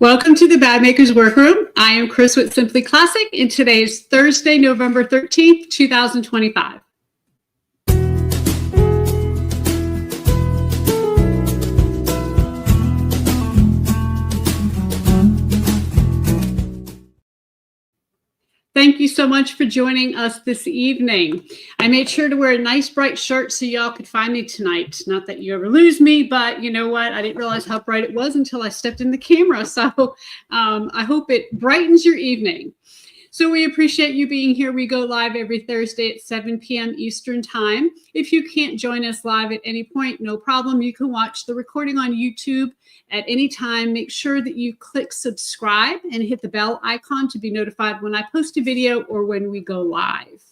Welcome to the Bag Makers Workroom. I am Chris with Simply Classic, and today is Thursday, November 13th, 2025. Thank you so much for joining us this evening. I made sure to wear a nice bright shirt so y'all could find me tonight. Not that you ever lose me, but you know what? I didn't realize how bright it was until I stepped in the camera. So I hope it brightens your evening. So we appreciate you being here. We go live every Thursday at 7 p.m. Eastern Time. If you can't join us live at any point, no problem. You can watch the recording on YouTube at any time. Make sure that you click subscribe and hit the bell icon to be notified when I post a video or when we go live.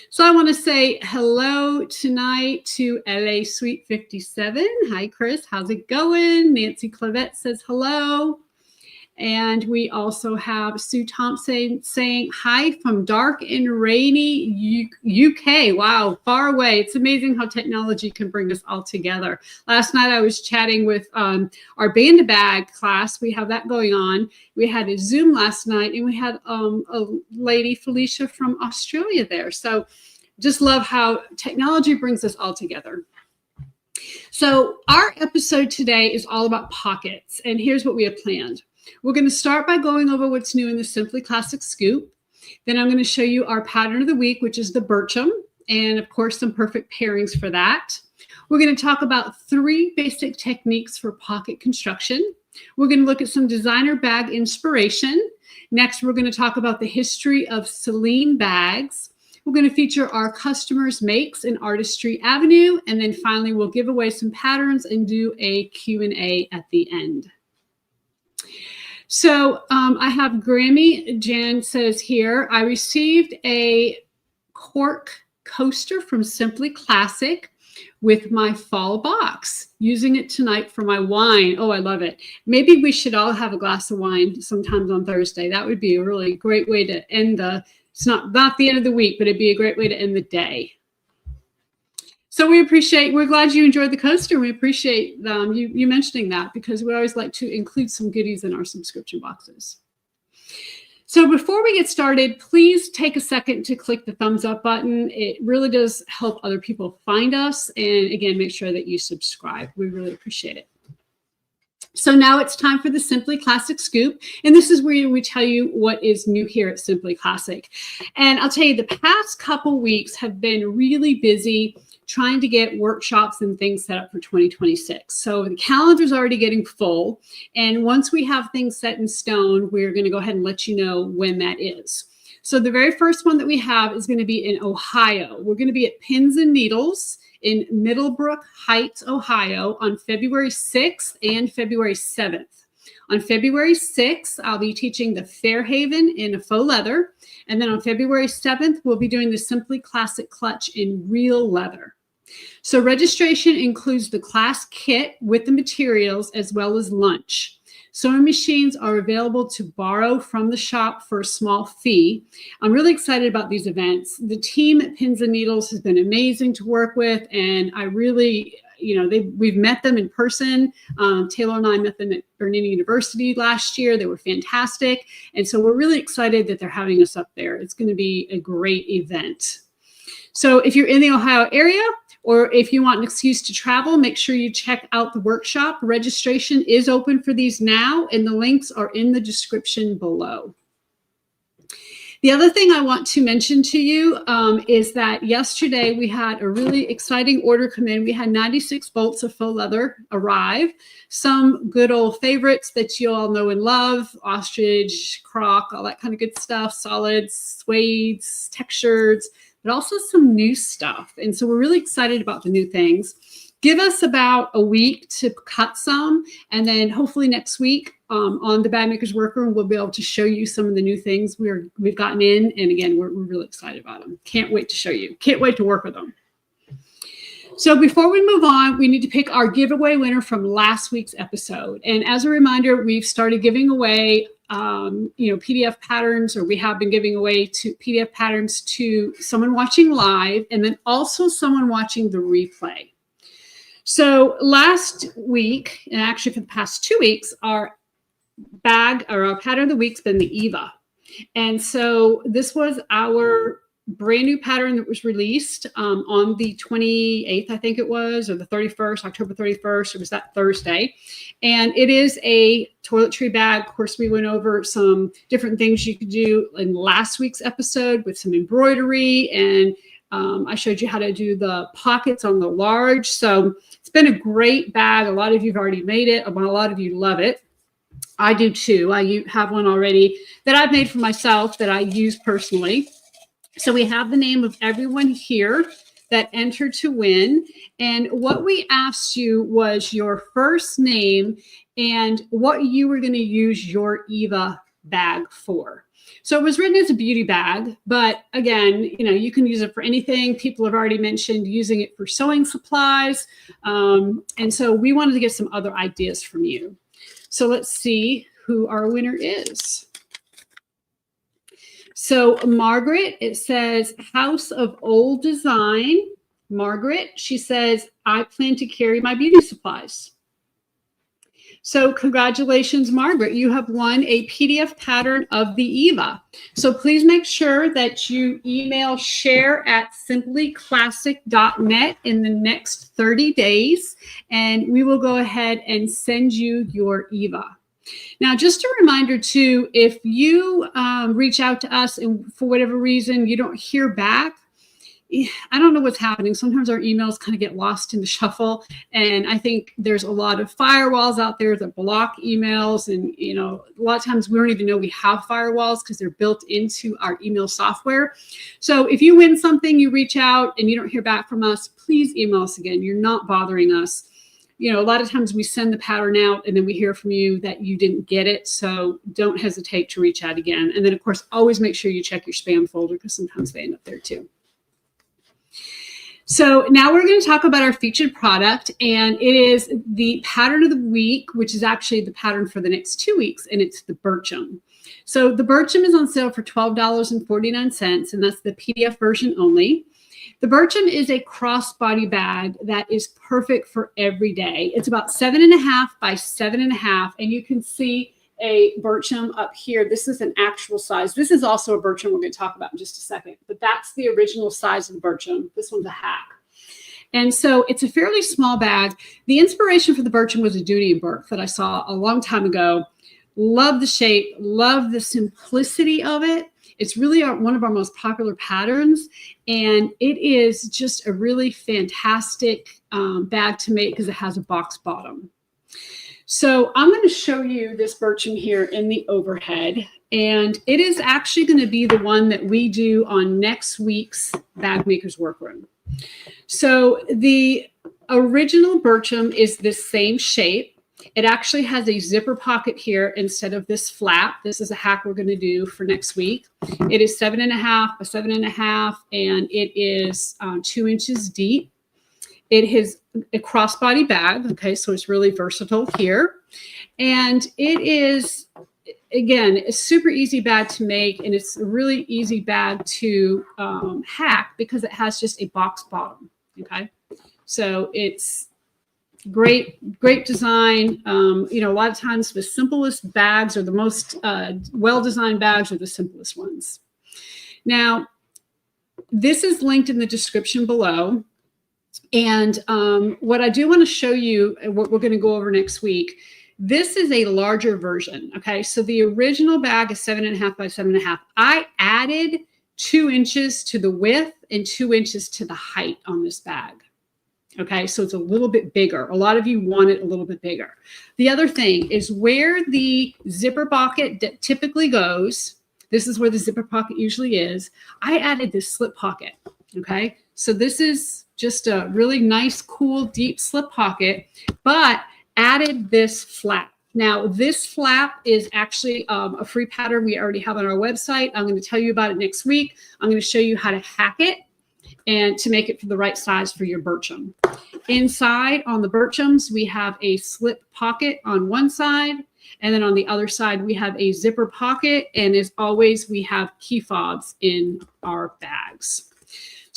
So I want to say hello tonight to LA Suite 57. Hi, Chris. How's it going? Nancy Clavette says hello. And we also have Sue Thompson saying hi from dark and rainy UK. Wow, far away. It's amazing how technology can bring us all together. Last night I was chatting with our band-a-bag class. We have that going on. We had a Zoom last night, and we had a lady, Felicia, from Australia there. So just love how technology brings us all together. So our episode today is all about pockets, and here's what we have planned. We're going to start by going over what's new in the Simply Classic Scoop. Then I'm going to show you our pattern of the week, which is the Burcham, and of course, some perfect pairings for that. We're going to talk about 3 basic techniques for pocket construction. We're going to look at some designer bag inspiration. Next, we're going to talk about the history of Celine bags. We're going to feature our customers' makes in Artistry Avenue. And then finally, we'll give away some patterns and do a Q&A at the end. So I have Grammy Jan says here, I received a cork coaster from Simply Classic with my fall box, using it tonight for my wine. Oh, I love it. Maybe we should all have a glass of wine sometimes on Thursday. That would be a really great way to end it's not the end of the week, but it'd be a great way to end the day. So we're glad you enjoyed the coaster. We appreciate you mentioning that, because we always like to include some goodies in our subscription boxes. So before we get started, please take a second to click the thumbs up button. It really does help other people find us. And again, make sure that you subscribe. We really appreciate it. So now it's time for the Simply Classic Scoop. And this is where we tell you what is new here at Simply Classic. And I'll tell you, the past couple weeks have been really busy trying to get workshops and things set up for 2026. So the calendar's already getting full. And once we have things set in stone, we're going to go ahead and let you know when that is. So the very first one that we have is going to be in Ohio. We're going to be at Pins and Needles in Middlebrook Heights, Ohio on February 6th and February 7th. On February 6th, I'll be teaching the Fairhaven in a faux leather. And then on February 7th, we'll be doing the Simply Classic clutch in real leather. So registration includes the class kit with the materials as well as lunch. Sewing machines are available to borrow from the shop for a small fee. I'm really excited about these events. The team at Pins and Needles has been amazing to work with, and I really, we've met them in person. Taylor and I met them at Bernini University last year. They were fantastic, and so we're really excited that they're having us up there. It's going to be a great event. So if you're in the Ohio area, or if you want an excuse to travel, make sure you check out the workshop. Registration is open for these now, and the links are in the description below. The other thing I want to mention to you is that yesterday we had a really exciting order come in. We had 96 bolts of faux leather arrive. Some good old favorites that you all know and love: ostrich, croc, all that kind of good stuff, solids, suedes, textures, but also some new stuff. And so we're really excited about the new things. Give us about a week to cut some, and then hopefully next week on the Bag Makers Workroom, we'll be able to show you some of the new things we've gotten in. And again, we're really excited about them. Can't wait to show you. Can't wait to work with them. So before we move on, we need to pick our giveaway winner from last week's episode. And as a reminder, we've started giving away PDF patterns, or we have been giving away PDF patterns to someone watching live, and then also someone watching the replay. So last week, and actually for the past 2 weeks, our bag or our pattern of the week's been the Eva. And so this was our brand new pattern that was released on the 28th, I think it was, or the 31st, October 31st. It was that Thursday. And it is a toiletry bag. Of course, we went over some different things you could do in last week's episode with some embroidery, and I showed you how to do the pockets on the large. So it's been a great bag. A lot of you have already made it. A lot of you love it. I do too. I have one already that I've made for myself that I use personally. So we have the name of everyone here that entered to win. And what we asked you was your first name and what you were going to use your Eva bag for. So it was written as a beauty bag, but again, you can use it for anything. People have already mentioned using it for sewing supplies. And so we wanted to get some other ideas from you. So let's see who our winner is. So Margaret, it says House of Old Design. Margaret, she says, I plan to carry my beauty supplies. So congratulations, Margaret. You have won a PDF pattern of the Eva. So please make sure that you email share@simplyclassic.net in the next 30 days, and we will go ahead and send you your Eva. Now, just a reminder too, if you reach out to us and for whatever reason you don't hear back, I don't know what's happening. Sometimes our emails kind of get lost in the shuffle. And I think there's a lot of firewalls out there that block emails. And, a lot of times we don't even know we have firewalls because they're built into our email software. So if you win something, you reach out and you don't hear back from us, please email us again. You're not bothering us. A lot of times we send the pattern out and then we hear from you that you didn't get it. So don't hesitate to reach out again. And then, of course, always make sure you check your spam folder because sometimes they end up there too. So now we're going to talk about our featured product, and it is the pattern of the week, which is actually the pattern for the next 2 weeks, and it's the Burcham. So the Burcham is on sale for $12.49, and that's the PDF version only. The Burcham is a crossbody bag that is perfect for every day. It's about 7.5 by 7.5, and you can see a Burcham up here. This is an actual size. This is also a Burcham we're going to talk about in just a second, but that's the original size of the Burcham. This one's a hack. And so it's a fairly small bag. The inspiration for the Burcham was a Dooney and Burke that I saw a long time ago. Love the shape, love the simplicity of it. It's really one of our most popular patterns, and it is just a really fantastic bag to make because it has a box bottom. So I'm going to show you this Burcham here in the overhead, and it is actually going to be the one that we do on next week's Bag Maker's Workroom. So the original Burcham is this same shape. It actually has a zipper pocket here instead of this flap. This is a hack we're going to do for next week. It is 7.5 by 7.5, and it is 2 inches deep. It is a crossbody bag, okay, so it's really versatile here. And it is, again, a super easy bag to make, and it's a really easy bag to hack because it has just a box bottom, okay? So it's great design. A lot of times the simplest bags or the most well-designed bags are the simplest ones. Now, this is linked in the description below. And what I do want to show you, and what we're going to go over next week, this is a larger version. Okay, so the original bag is 7.5 by 7.5. I added 2 inches to the width and 2 inches to the height on this bag. Okay, so it's a little bit bigger. A lot of you want it a little bit bigger. The other thing is where the zipper pocket typically goes, this is where the zipper pocket usually is, I added this slip pocket. Okay, so this is just a really nice, cool, deep slip pocket, but added this flap. Now, this flap is actually a free pattern we already have on our website. I'm going to tell you about it next week. I'm going to show you how to hack it and to make it for the right size for your Burcham. Inside on the Burchams, we have a slip pocket on one side, and then on the other side, we have a zipper pocket, and as always, we have key fobs in our bags.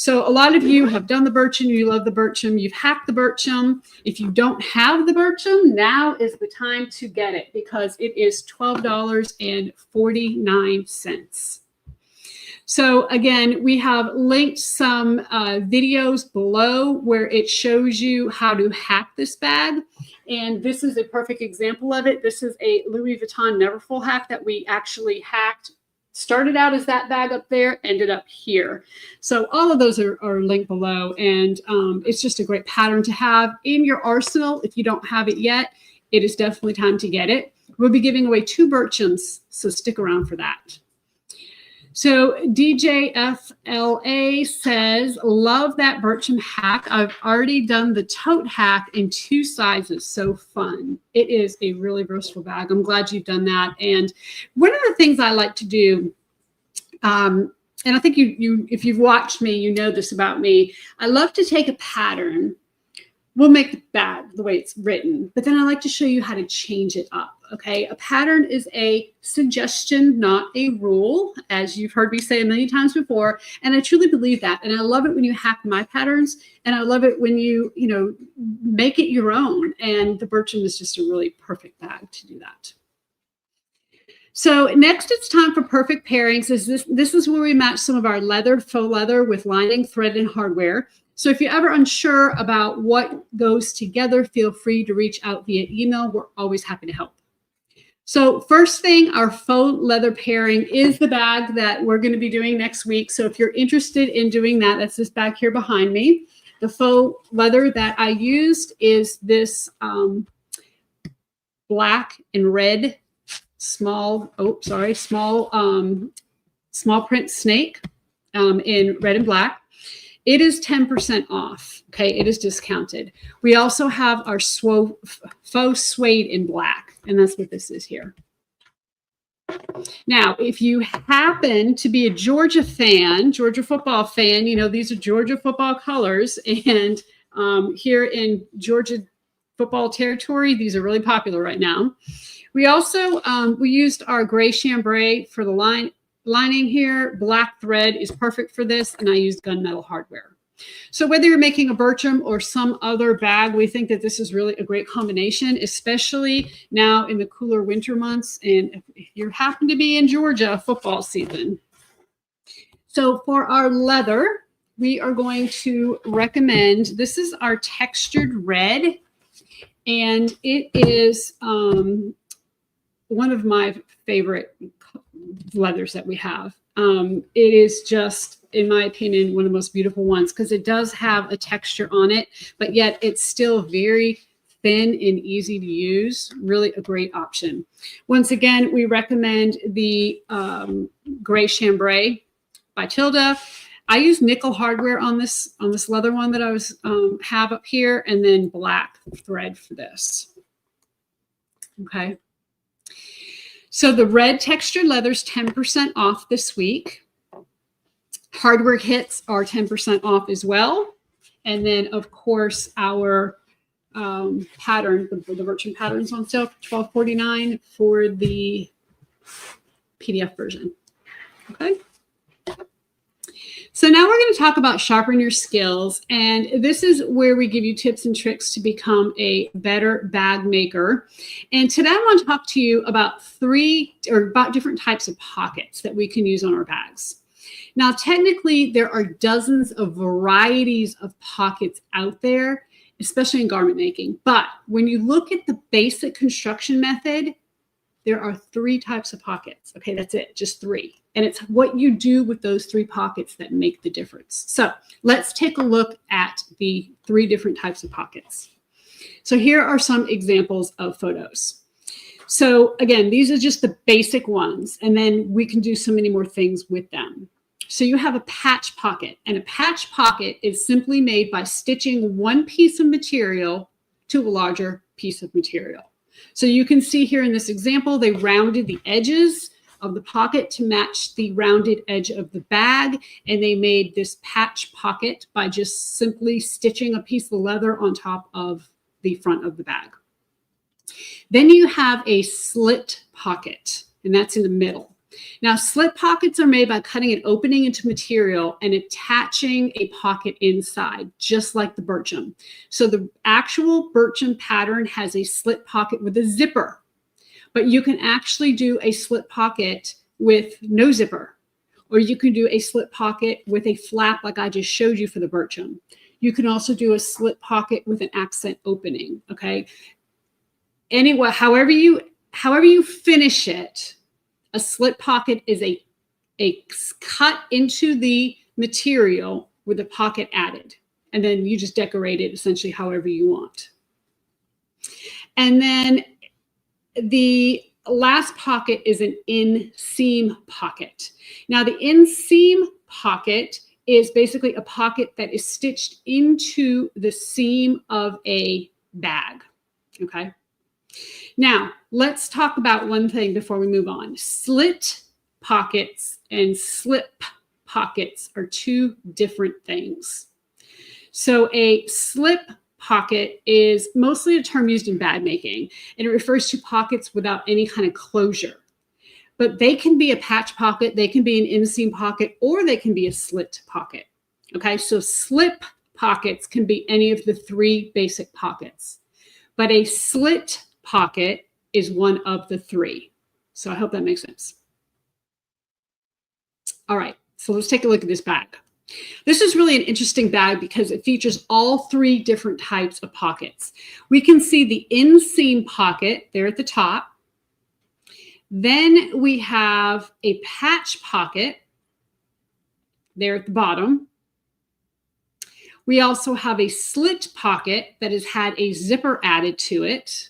So a lot of you have done the Burcham, you love the Burcham, you've hacked the Burcham. If you don't have the Burcham, now is the time to get it because it is $12.49. So again, we have linked some videos below where it shows you how to hack this bag. And this is a perfect example of it. This is a Louis Vuitton Neverfull hack that we actually hacked. Started out as that bag up there, ended up here. So all of those are linked below. And it's just a great pattern to have in your arsenal. If you don't have it yet, it is definitely time to get it. We'll be giving away 2 Burchams, so stick around for that. So DJFLA says, love that Burcham hack. I've already done the tote hack in 2 sizes. So fun. It is a really versatile bag. I'm glad you've done that. And one of the things I like to do, and I think you if you've watched me, you know this about me. I love to take a pattern. We'll make the bag the way it's written, but then I like to show you how to change it up. Okay, a pattern is a suggestion, not a rule, as you've heard me say a million times before. And I truly believe that. And I love it when you hack my patterns, and I love it when you make it your own. And the Burcham is just a really perfect bag to do that. So next, it's time for perfect pairings. This is where we match some of our leather, faux leather, with lining, thread, and hardware. So if you're ever unsure about what goes together, feel free to reach out via email. We're always happy to help. So first thing, our faux leather pairing is the bag that we're going to be doing next week. So if you're interested in doing that, that's this bag here behind me. The faux leather that I used is this black and red small print snake in red and black. It is 10% off. Okay, it is discounted. We also have our faux suede in black, and that's what this is here. Now, if you happen to be a Georgia football fan, you know these are Georgia football colors, and here in Georgia football territory, these are really popular right now. We also we used our gray chambray for the lining here. Black thread is perfect for this, and I used gunmetal hardware. So whether you're making a Burcham or some other bag, we think that this is really a great combination, especially now in the cooler winter months, and if you happen to be in Georgia football season. So for our leather, we are going to recommend, this is our textured red, and it is one of my favorite leathers that we have. It is just, in my opinion, one of the most beautiful ones because it does have a texture on it, but yet it's still very thin and easy to use. Really a great option. Once again, we recommend the gray chambray by Tilda. I use nickel hardware on this leather one that I have up here, and then black thread for this. Okay. So the red textured leather is 10% off this week. Hardware kits are 10% off as well. And then, of course, our pattern, the Burcham patterns on sale for $12.49 for the PDF version. Okay. So now we're going to talk about Sharpen Your Skills. And this is where we give you tips and tricks to become a better bag maker. And today I want to talk to you about different types of pockets that we can use on our bags. Now, technically, there are dozens of varieties of pockets out there, especially in garment making. But when you look at the basic construction method, there are 3 types of pockets. Okay, that's it, just 3. And it's what you do with those 3 pockets that make the difference. So let's take a look at the 3 different types of pockets. So here are some examples of photos. So again, these are just the basic ones, and then we can do so many more things with them. So you have a patch pocket, and a patch pocket is simply made by stitching one piece of material to a larger piece of material. So you can see here in this example, they rounded the edges of the pocket to match the rounded edge of the bag, and they made this patch pocket by just simply stitching a piece of leather on top of the front of the bag. Then you have a slit pocket, and that's in the middle. Now, slip pockets are made by cutting an opening into material and attaching a pocket inside, just like the Burcham. So the actual Burcham pattern has a slip pocket with a zipper, but you can actually do a slip pocket with no zipper, or you can do a slip pocket with a flap like I just showed you for the Burcham. You can also do a slip pocket with an accent opening, okay? Anyway, however you finish it, a slip pocket is a cut into the material with a pocket added. And then you just decorate it essentially however you want. And then the last pocket is an inseam pocket. Now, the inseam pocket is basically a pocket that is stitched into the seam of a bag, okay? Now, let's talk about one thing before we move on. Slit pockets and slip pockets are two different things. So a slip pocket is mostly a term used in bag making, and it refers to pockets without any kind of closure. But they can be a patch pocket, they can be an inseam pocket, or they can be a slit pocket. Okay, so slip pockets can be any of the three basic pockets, but a slit pocket is one of the three. So I hope that makes sense. All right, so let's take a look at this bag. This is really an interesting bag because it features all three different types of pockets. We can see the inseam pocket there at the top. Then we have a patch pocket there at the bottom. We also have a slit pocket that has had a zipper added to it.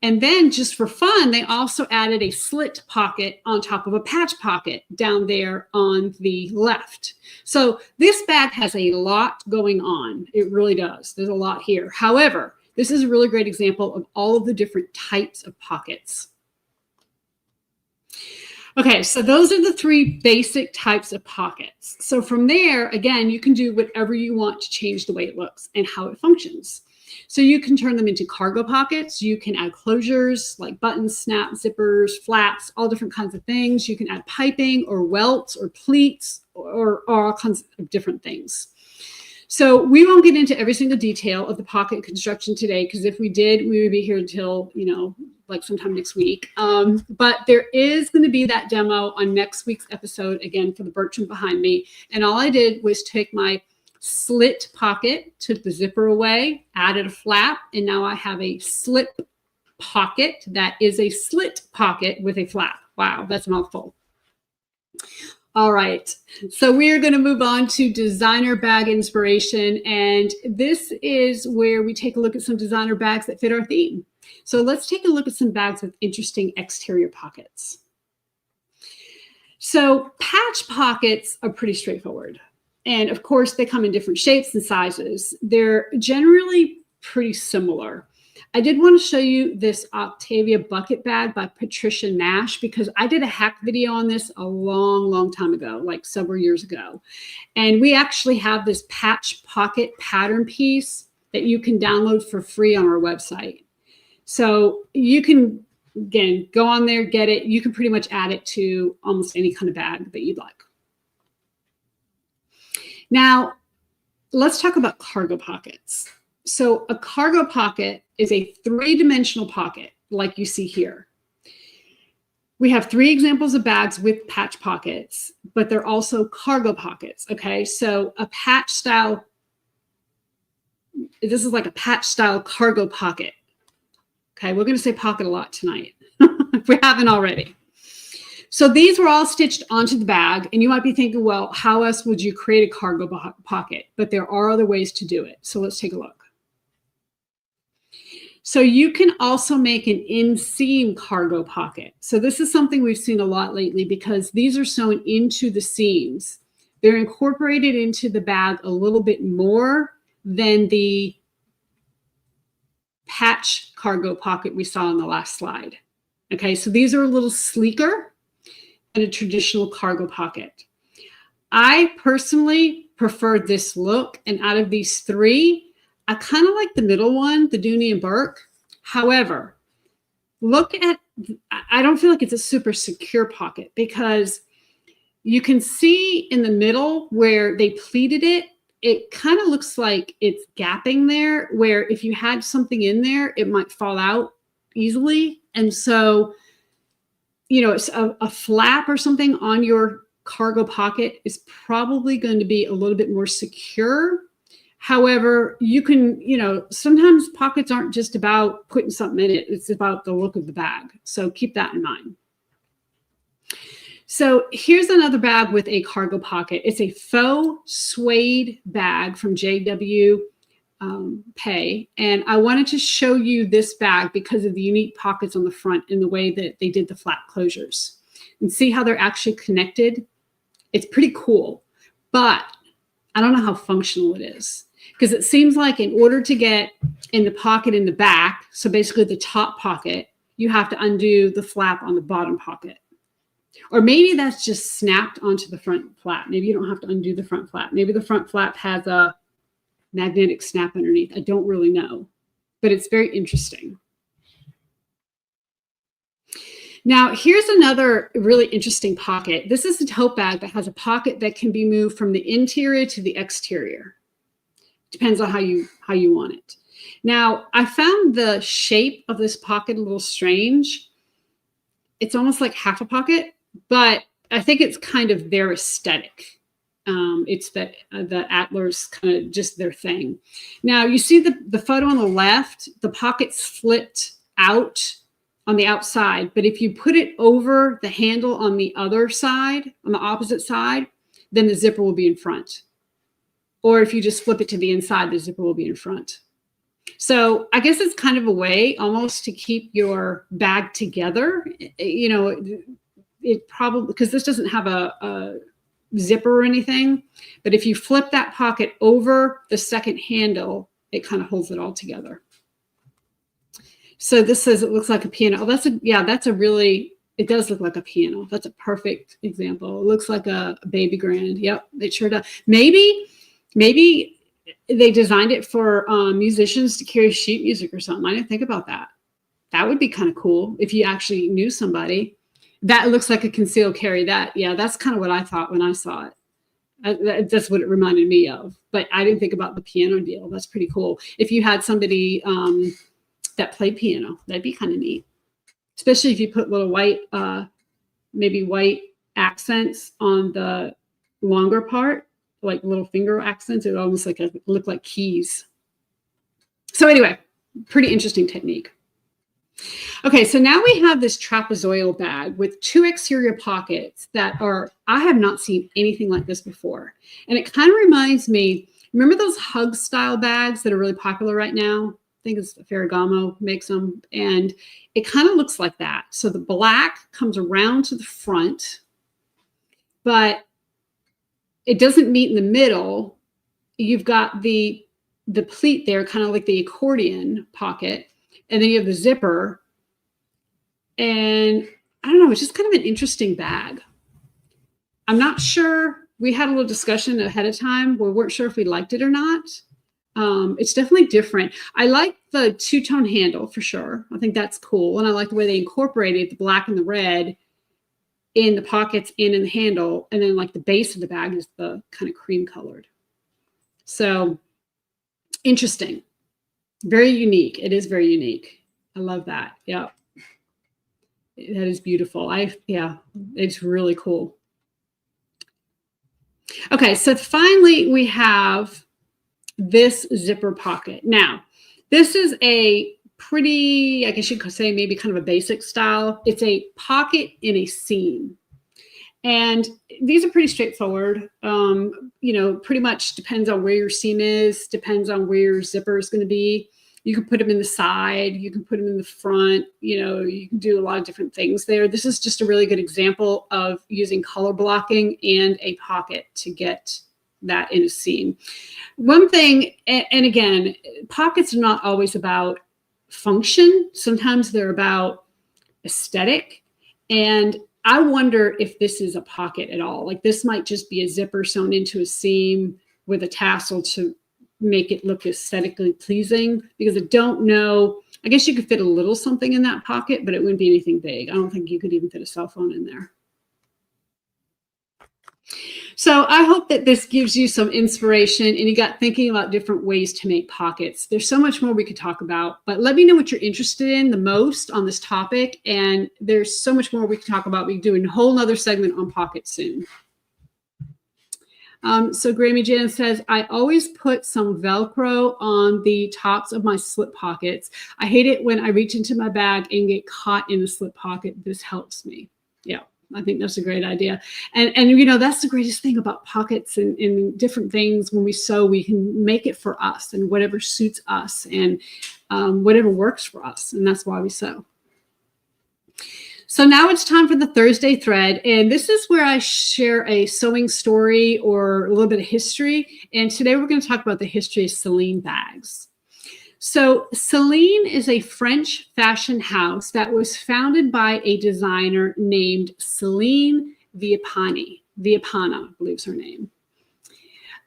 And then just for fun, they also added a slit pocket on top of a patch pocket down there on the left. So this bag has a lot going on. It really does. There's a lot here. However, this is a really great example of all of the different types of pockets. Okay, so those are the three basic types of pockets. So from there, again, you can do whatever you want to change the way it looks and how it functions. So you can turn them into cargo pockets. You can add closures like buttons, snaps, zippers, flaps, all different kinds of things. You can add piping or welts or pleats or all kinds of different things. So we won't get into every single detail of the pocket construction today, because if we did, we would be here until, like sometime next week. But there is going to be that demo on next week's episode, again, for the Burcham behind me. And all I did was take my slit pocket, took the zipper away, added a flap, and now I have a slip pocket that is a slit pocket with a flap. Wow, that's a mouthful. All right, so we are going to move on to designer bag inspiration, and this is where we take a look at some designer bags that fit our theme. So let's take a look at some bags with interesting exterior pockets. So patch pockets are pretty straightforward. And of course, they come in different shapes and sizes. They're generally pretty similar. I did want to show you this Octavia bucket bag by Patricia Nash, because I did a hack video on this a long, long time ago, like several years ago. And we actually have this patch pocket pattern piece that you can download for free on our website. So you can, again, go on there, get it. You can pretty much add it to almost any kind of bag that you'd like. Now, let's talk about cargo pockets. So a cargo pocket is a three-dimensional pocket like you see here. We have three examples of bags with patch pockets, but they're also cargo pockets, okay? So a patch style, this is like a patch style cargo pocket. Okay, we're going to say pocket a lot tonight if we haven't already. So these were all stitched onto the bag, and you might be thinking, well, how else would you create a cargo pocket? But there are other ways to do it. So let's take a look. So you can also make an inseam cargo pocket. So this is something we've seen a lot lately because these are sewn into the seams. They're incorporated into the bag a little bit more than the patch cargo pocket we saw on the last slide. Okay, so these are a little sleeker than a traditional cargo pocket. I personally prefer this look, and out of these three, I kind of like the middle one, the Dooney and Burke. However, look at I don't feel like it's a super secure pocket, because you can see in the middle where they pleated it, it kind of looks like it's gapping there, where if you had something in there, it might fall out easily. And so, you know, it's a flap or something on your cargo pocket is probably going to be a little bit more secure. However, you can, you know, sometimes pockets aren't just about putting something in it. It's about the look of the bag. So keep that in mind. So here's another bag with a cargo pocket. It's a faux suede bag from JW Pay. And I wanted to show you this bag because of the unique pockets on the front and the way that they did the flap closures. And see how they're actually connected? It's pretty cool, but I don't know how functional it is, because it seems like in order to get in the pocket in the back, so basically the top pocket, you have to undo the flap on the bottom pocket. Or maybe that's just snapped onto the front flap. Maybe you don't have to undo the front flap. Maybe the front flap has a magnetic snap underneath. I don't really know, but it's very interesting. Now, here's another really interesting pocket. This is a tote bag that has a pocket that can be moved from the interior to the exterior. Depends on how you want it. Now, I found the shape of this pocket a little strange. It's almost like half a pocket, but I think it's kind of their aesthetic. It's that the Attlers kind of just their thing. Now, you see the photo on the left, the pocket's flipped out on the outside, but if you put it over the handle on the other side, on the opposite side, then the zipper will be in front. Or if you just flip it to the inside, the zipper will be in front. So I guess it's kind of a way almost to keep your bag together. You know, it probably, because this doesn't have a zipper or anything, but if you flip that pocket over the second handle, it kind of holds it all together. So this says it looks like a piano. That's a really, it does look like a piano. That's a perfect example. It looks like a baby grand. Yep, it sure does. Maybe they designed it for musicians to carry sheet music or something. I didn't think about that. That would be kind of cool if you actually knew somebody. That looks like a concealed carry. That's kind of what I thought when I saw it. That's what it reminded me of. But I didn't think about the piano deal. That's pretty cool. If you had somebody that played piano, that'd be kind of neat. Especially if you put little white, maybe white accents on the longer part, like little finger accents. It would almost look like keys. So anyway, pretty interesting technique. Okay, so now we have this trapezoidal bag with two exterior pockets that are, I have not seen anything like this before. And it kind of reminds me, remember those hug style bags that are really popular right now? I think it's Ferragamo makes them, and it kind of looks like that. So the black comes around to the front, but it doesn't meet in the middle. You've got the pleat there, kind of like the accordion pocket, and then you have the zipper. And I don't know, it's just kind of an interesting bag. I'm not sure. We had a little discussion ahead of time. We weren't sure if we liked it or not. It's definitely different. I like the two-tone handle for sure. I think that's cool. And I like the way they incorporated the black and the red in the pockets and in the handle. And then like the base of the bag is the kind of cream colored. So interesting. Very unique. It is very unique. I love that. Yeah. That is beautiful. It's really cool. Okay. So finally we have this zipper pocket. Now, this is a pretty, I guess you could say maybe kind of a basic style. It's a pocket in a seam. And these are pretty straightforward. You know, pretty much depends on where your seam is, depends on where your zipper is going to be. You can put them in the side, you can put them in the front, you know, you can do a lot of different things there. This is just a really good example of using color blocking and a pocket to get that in a seam. One thing, and again, pockets are not always about function. Sometimes they're about aesthetic. And I wonder if this is a pocket at all. Like this might just be a zipper sewn into a seam with a tassel to make it look aesthetically pleasing, because I don't know I guess you could fit a little something in that pocket, but it wouldn't be anything big. I don't think you could even fit a cell phone in there. So I hope that this gives you some inspiration and you got thinking about different ways to make pockets. There's so much more we could talk about, but let me know what you're interested in the most on this topic. And there's so much more we can talk about. We can do a whole nother segment on pockets soon. So Grammy Jan says, I always put some Velcro on the tops of my slip pockets. I hate it when I reach into my bag and get caught in the slip pocket. This helps me. Yeah. I think that's a great idea. And you know, that's the greatest thing about pockets and different things. When we sew, we can make it for us and whatever suits us and whatever works for us. And that's why we sew. So now it's time for the Thursday thread. And this is where I share a sewing story or a little bit of history. And today we're going to talk about the history of Celine bags. So Celine is a French fashion house that was founded by a designer named Celine Viapana, I believe is her name,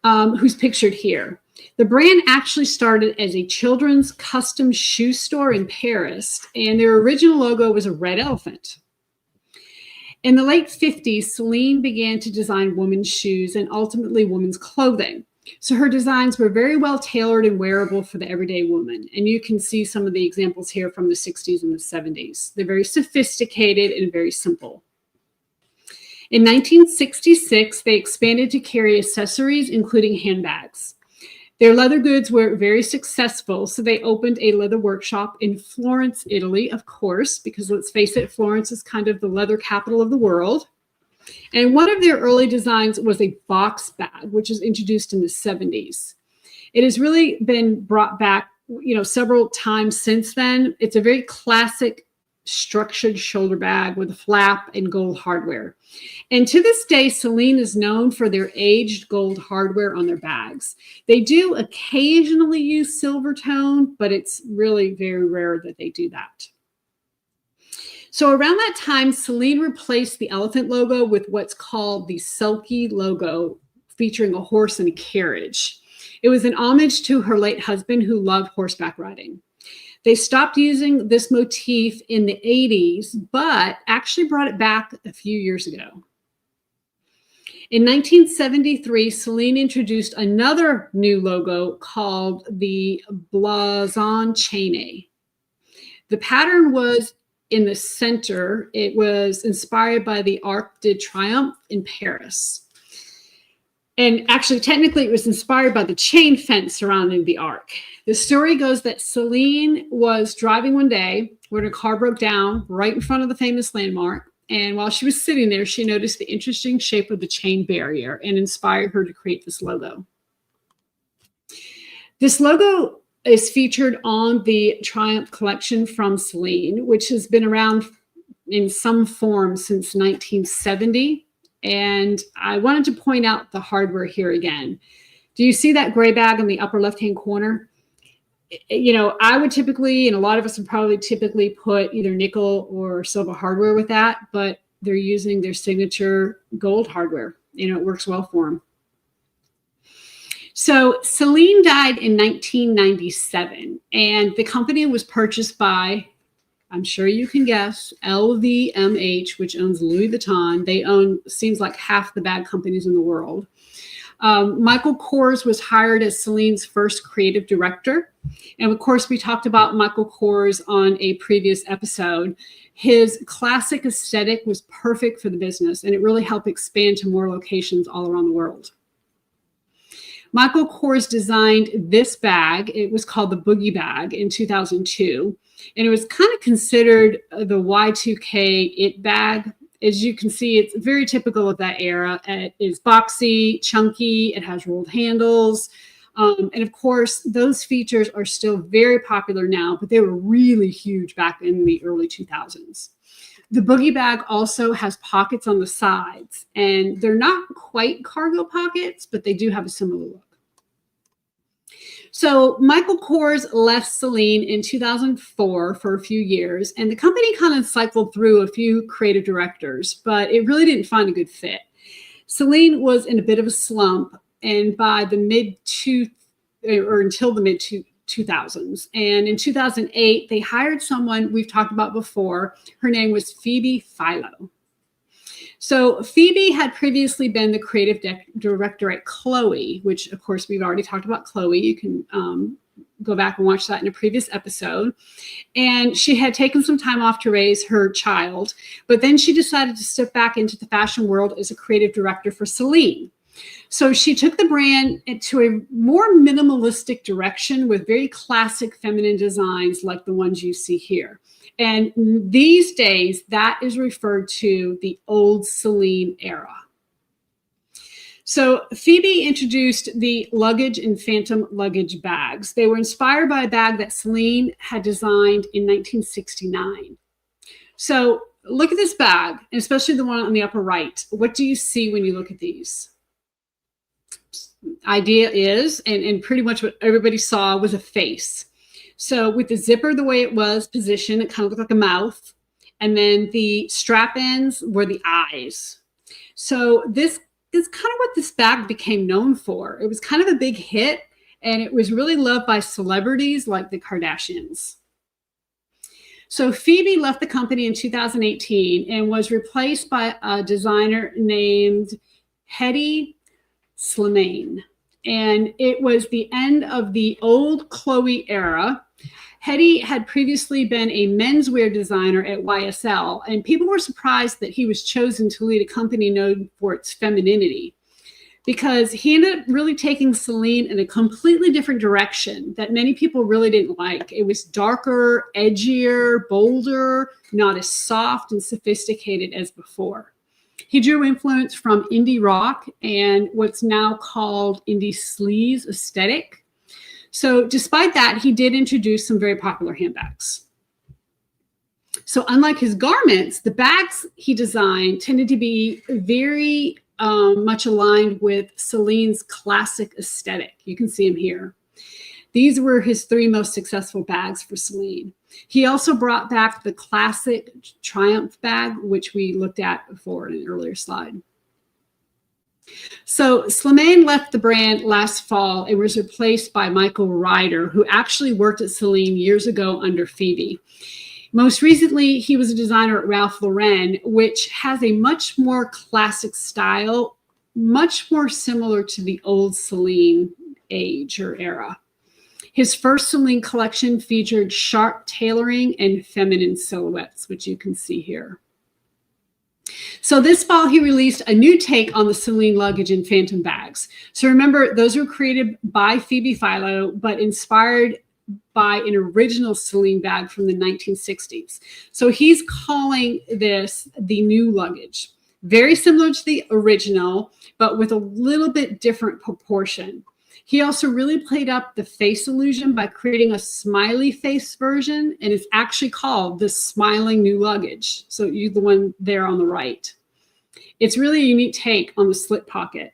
who's pictured here. The brand actually started as a children's custom shoe store in Paris, and their original logo was a red elephant. In the late 50s, Celine began to design women's shoes and ultimately women's clothing. So her designs were very well tailored and wearable for the everyday woman. And you can see some of the examples here from the 60s and the 70s. They're very sophisticated and very simple. In 1966, they expanded to carry accessories, including handbags. Their leather goods were very successful, so they opened a leather workshop in Florence, Italy, of course, because let's face it, Florence is kind of the leather capital of the world. And one of their early designs was a box bag, which was introduced in the 70s. It has really been brought back, you know, several times since then. It's a very classic structured shoulder bag with a flap and gold hardware. And to this day, Celine is known for their aged gold hardware on their bags. They do occasionally use silver tone, but it's really very rare that they do that. So around that time, Celine replaced the elephant logo with what's called the Sulky logo, featuring a horse and a carriage. It was an homage to her late husband, who loved horseback riding. They stopped using this motif in the 80s, but actually brought it back a few years ago. In 1973, Celine introduced another new logo called the Blason Chaîné. The pattern was in the center. It was inspired by the Arc de Triomphe in Paris. And actually, technically, it was inspired by the chain fence surrounding the Arc. The story goes that Celine was driving one day when her car broke down right in front of the famous landmark. And while she was sitting there, she noticed the interesting shape of the chain barrier and inspired her to create this logo. This logo is featured on the Triumph collection from Celine, which has been around in some form since 1970. And I wanted to point out the hardware here again. Do you see that gray bag in the upper left-hand corner? You know, I would typically, and a lot of us would probably typically put either nickel or silver hardware with that, but they're using their signature gold hardware. You know, it works well for them. So Celine died in 1997, and the company was purchased by, I'm sure you can guess, LVMH, which owns Louis Vuitton. They own, seems like, half the bag companies in the world. Michael Kors was hired as Celine's first creative director. And of course, we talked about Michael Kors on a previous episode. His classic aesthetic was perfect for the business, and it really helped expand to more locations all around the world. Michael Kors designed this bag. It was called the Boogie Bag in 2002. And it was kind of considered the Y2K it bag. As you can see, it's very typical of that era. It is boxy, chunky, it has rolled handles. And of course, those features are still very popular now, but they were really huge back in the early 2000s. The Boogie Bag also has pockets on the sides, and they're not quite cargo pockets, but they do have a similar look. So Michael Kors left Celine in 2004 for a few years, and the company kind of cycled through a few creative directors, but it really didn't find a good fit. Celine was in a bit of a slump, and by the until the mid 2000s. And in 2008, they hired someone we've talked about before. Her name was Phoebe Philo. So Phoebe had previously been the creative director at Chloe, which of course we've already talked about Chloe. You can go back and watch that in a previous episode. And she had taken some time off to raise her child, but then she decided to step back into the fashion world as a creative director for Celine. So she took the brand into a more minimalistic direction with very classic feminine designs like the ones you see here. And these days, that is referred to the old Celine era. So Phoebe introduced the luggage and phantom luggage bags. They were inspired by a bag that Celine had designed in 1969. So look at this bag, especially the one on the upper right. What do you see when you look at these? Idea is, and pretty much what everybody saw was a face. So with the zipper the way it was positioned, it kind of looked like a mouth. And then the strap ends were the eyes. So this is kind of what this bag became known for. It was kind of a big hit, and it was really loved by celebrities like the Kardashians. So Phoebe left the company in 2018 and was replaced by a designer named Hedi Slimane. And it was the end of the old Chloe era. Hedi had previously been a menswear designer at YSL, and people were surprised that he was chosen to lead a company known for its femininity, because he ended up really taking Celine in a completely different direction that many people really didn't like. It was darker, edgier, bolder, not as soft and sophisticated as before. He drew influence from indie rock and what's now called indie sleaze aesthetic. So despite that, he did introduce some very popular handbags. So unlike his garments, the bags he designed tended to be very much aligned with Celine's classic aesthetic. You can see him here. These were his 3 most successful bags for Celine. He also brought back the classic Triumph bag, which we looked at before in an earlier slide. So Slimane left the brand last fall and was replaced by Michael Ryder, who actually worked at Celine years ago under Phoebe. Most recently, he was a designer at Ralph Lauren, which has a much more classic style, much more similar to the old Celine age or era. His first Celine collection featured sharp tailoring and feminine silhouettes, which you can see here. So this fall, he released a new take on the Celine luggage and phantom bags. So remember, those were created by Phoebe Philo, but inspired by an original Celine bag from the 1960s. So he's calling this the new luggage. Very similar to the original, but with a little bit different proportion. He also really played up the face illusion by creating a smiley face version, and it's actually called the Smiling New Luggage. So you're the one there on the right. It's really a unique take on the slit pocket,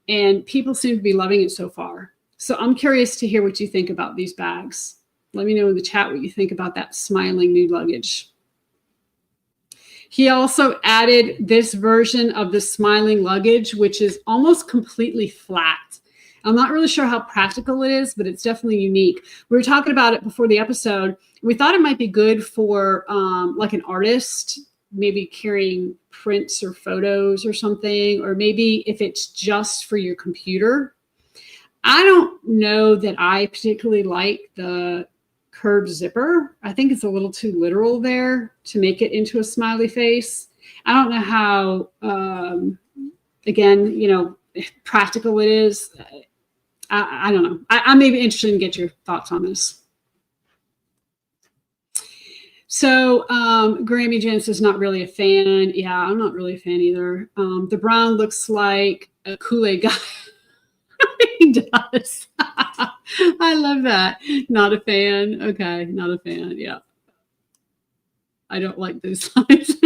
and people seem to be loving it so far. So I'm curious to hear what you think about these bags. Let me know in the chat what you think about that Smiling New Luggage. He also added this version of the Smiling Luggage, which is almost completely flat. I'm not really sure how practical it is, but it's definitely unique. We were talking about it before the episode. We thought it might be good for like an artist, maybe carrying prints or photos or something, or maybe if it's just for your computer. I don't know that I particularly like the curved zipper. I think it's a little too literal there to make it into a smiley face. I don't know how, again, you know, practical it is. I don't know. I may be interested in get your thoughts on this. So Grammy Jen says not really a fan. Yeah, I'm not really a fan either. The brown looks like a Kool-Aid guy. He does. I love that. Not a fan. Okay, not a fan. Yeah. I don't like those lines.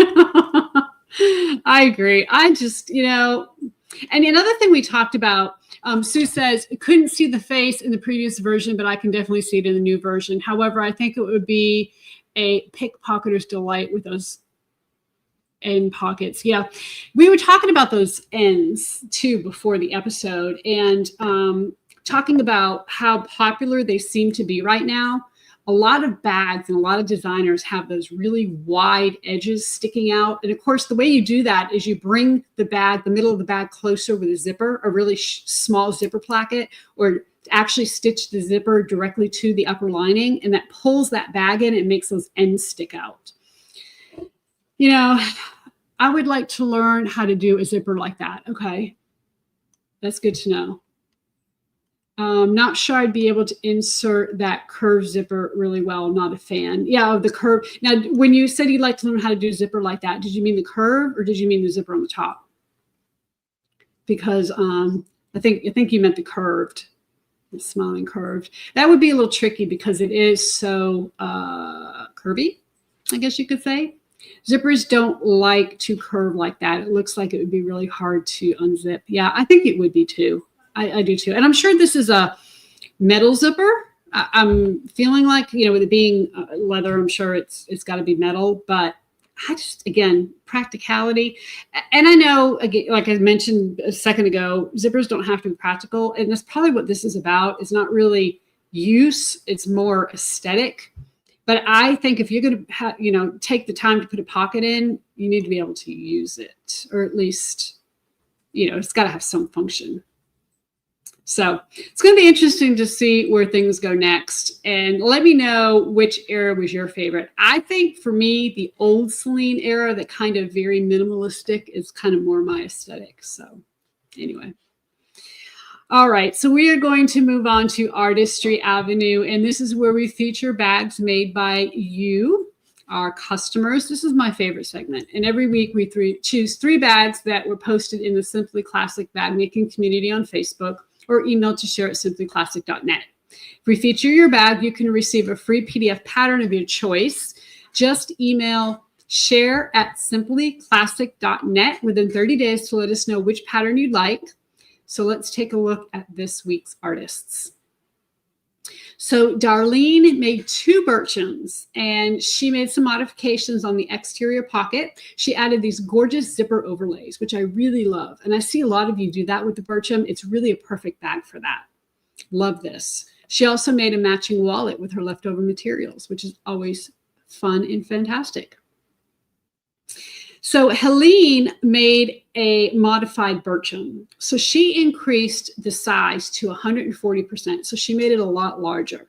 I agree. I just, you know, and another thing we talked about, Sue says, couldn't see the face in the previous version, but I can definitely see it in the new version. However, I think it would be a pickpocketer's delight with those end pockets. Yeah, we were talking about those ends too before the episode. And talking about how popular they seem to be right now. A lot of bags and a lot of designers have those really wide edges sticking out. And of course, the way you do that is you bring the bag, the middle of the bag closer with a zipper, a really small zipper placket, or actually stitch the zipper directly to the upper lining. And that pulls that bag in and makes those ends stick out. You know, I would like to learn how to do a zipper like that. Okay. That's good to know. Not sure I'd be able to insert that curved zipper really well. Not a fan. Yeah, of the curve. Now, when you said you'd like to learn how to do a zipper like that, did you mean the curve or did you mean the zipper on the top? Because I think you meant the curved, the smiling curved. That would be a little tricky because it is so curvy, I guess you could say. Zippers don't like to curve like that. It looks like it would be really hard to unzip. Yeah, I think it would be too. I do too. And I'm sure this is a metal zipper. I'm feeling like, you know, with it being leather, I'm sure it's got to be metal. But I just, again, practicality. And I know, again, like I mentioned a second ago, zippers don't have to be practical. And that's probably what this is about. It's not really use. It's more aesthetic. But I think if you're going to, you know, take the time to put a pocket in, you need to be able to use it, or at least, you know, it's got to have some function. So it's going to be interesting to see where things go next. And let me know which era was your favorite. I think for me, the old Celine era, that kind of very minimalistic, is kind of more my aesthetic. So anyway. All right, so we are going to move on to Artistry Avenue, and this is where we feature bags made by you, our customers. This is my favorite segment, and every week we choose 3 bags that were posted in the Simply Classic bag making community on Facebook, or email to share@simplyclassic.net. If we feature your bag, you can receive a free PDF pattern of your choice. Just email share@simplyclassic.net within 30 days to let us know which pattern you'd like. So let's take a look at this week's artists. So Darlene made 2 Burchams, and she made some modifications on the exterior pocket. She added these gorgeous zipper overlays, which I really love. And I see a lot of you do that with the Burcham. It's really a perfect bag for that. Love this. She also made a matching wallet with her leftover materials, which is always fun and fantastic. So Helene made a modified Burcham. So she increased the size to 140%. So she made it a lot larger.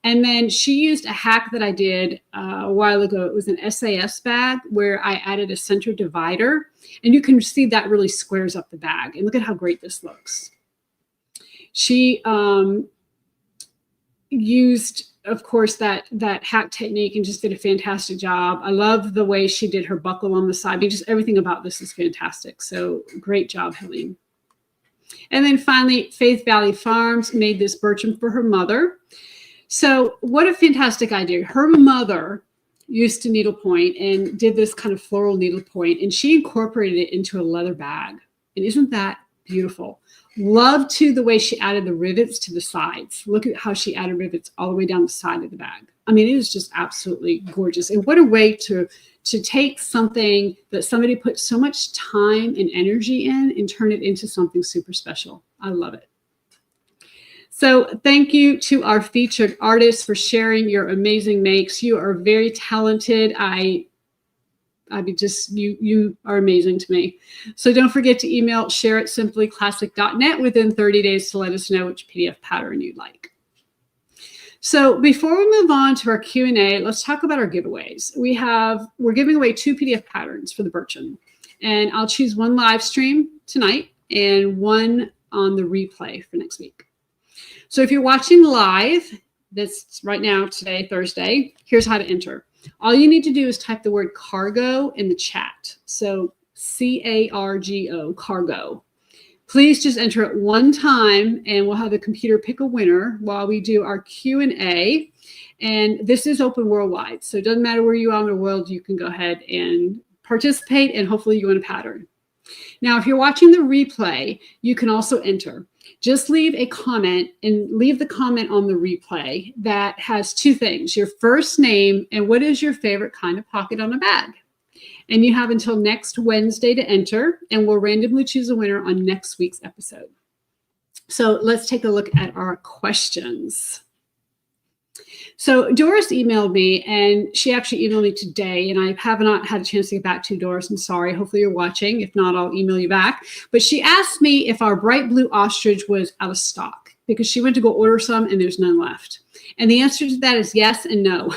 And then she used a hack that I did a while ago. It was an SAS bag where I added a center divider. And you can see that really squares up the bag. And look at how great this looks. She used, of course, that hack technique and just did a fantastic job. I love the way she did her buckle on the side. Just everything about this is fantastic. So great job, Helene. And then finally, Faith Valley Farms made this Burcham for her mother. So what a fantastic idea. Her mother used to needlepoint and did this kind of floral needlepoint, and she incorporated it into a leather bag. And isn't that beautiful? Love too the way she added the rivets to the sides. Look at how she added rivets all the way down the side of the bag. I mean, it is just absolutely gorgeous. And what a way to take something that somebody put so much time and energy in and turn it into something super special. I love it. So thank you to our featured artists for sharing your amazing makes. You are very talented. You are amazing to me. So don't forget to email share@simplyclassic.net within 30 days to let us know which PDF pattern you'd like. So before we move on to our Q&A, let's talk about our giveaways. We're giving away 2 PDF patterns for the Burcham, and I'll choose one live stream tonight and one on the replay for next week. So if you're watching live, that's right now, today, Thursday, here's how to enter. All you need to do is type the word cargo in the chat. So C-A-R-G-O, cargo. Please just enter it one time, and we'll have the computer pick a winner while we do our Q&A. And this is open worldwide, so it doesn't matter where you are in the world. You can go ahead and participate, and hopefully you win a pattern. Now, if you're watching the replay, you can also enter. Just leave a comment, and leave the comment on the replay that has 2 things: your first name and what is your favorite kind of pocket on a bag. And you have until next Wednesday to enter, and we'll randomly choose a winner on next week's episode. So let's take a look at our questions. So Doris emailed me, and she actually emailed me today, and I have not had a chance to get back to you, Doris. I'm sorry. Hopefully you're watching. If not, I'll email you back. But she asked me if our bright blue ostrich was out of stock because she went to go order some and there's none left. And the answer to that is yes and no.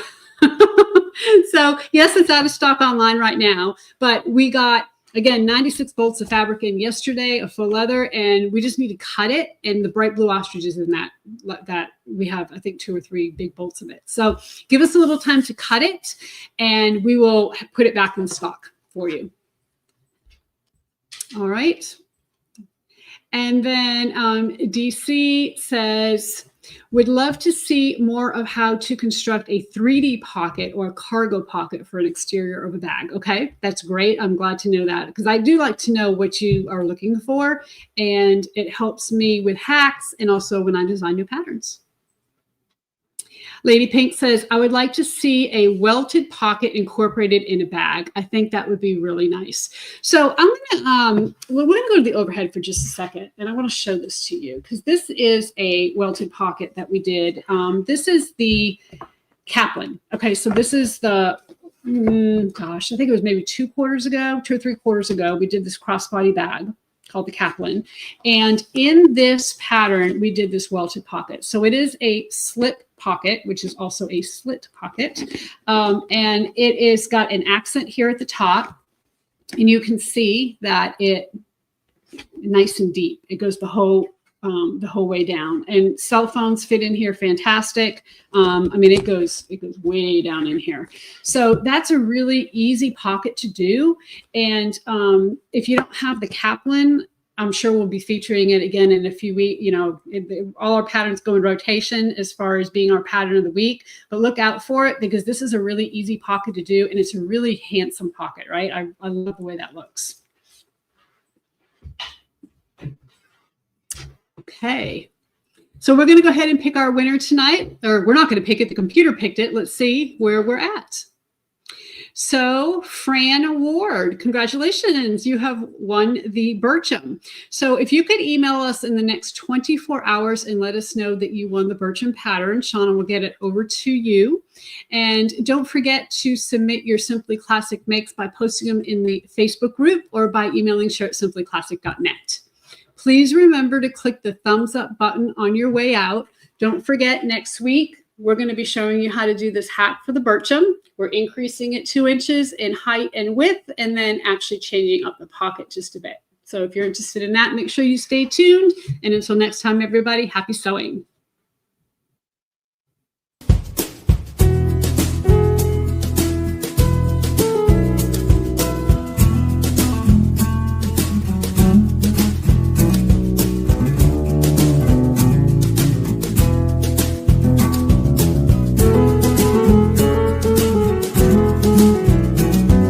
So yes, it's out of stock online right now, but we got, again, 96 bolts of fabric in yesterday of faux leather, and we just need to cut it. And the bright blue ostrich is in that we have, I think, 2 or 3 big bolts of it. So give us a little time to cut it, and we will put it back in stock for you. All right. And then DC says, would love to see more of how to construct a 3D pocket or a cargo pocket for an exterior of a bag. Okay, that's great. I'm glad to know that because I do like to know what you are looking for, and it helps me with hacks and also when I design new patterns. Lady Pink says, I would like to see a welted pocket incorporated in a bag. I think that would be really nice. So I'm going to, we're going to go to the overhead for just a second, and I want to show this to you because this is a welted pocket that we did. This is the Kaplan. Okay, so this is the, gosh, I think it was maybe 2 quarters ago, 2 or 3 quarters ago, we did this crossbody bag called the Kaplan. And in this pattern, we did this welted pocket. So it is a slip pocket, which is also a slit pocket. And it is got an accent here at the top. And you can see that it nice and deep. It goes the whole way down. And cell phones fit in here fantastic. I mean, it goes way down in here. So that's a really easy pocket to do. And if you don't have the Kaplan, I'm sure we'll be featuring it again in a few weeks. You know, all our patterns go in rotation as far as being our pattern of the week, but look out for it because this is a really easy pocket to do. And it's a really handsome pocket, right? I love the way that looks. Okay. So we're going to go ahead and pick our winner tonight, or we're not going to pick it. The computer picked it. Let's see where we're at. So Fran Ward, congratulations. You have won the Burcham. So if you could email us in the next 24 hours and let us know that you won the Burcham pattern, Shauna will get it over to you. And don't forget to submit your Simply Classic makes by posting them in the Facebook group or by emailing share@simplyclassic.net. Please remember to click the thumbs up button on your way out. Don't forget, next week, we're going to be showing you how to do this hat for the Burcham. We're increasing it 2 inches in height and width, and then actually changing up the pocket just a bit. So if you're interested in that, make sure you stay tuned. And until next time, everybody, happy sewing.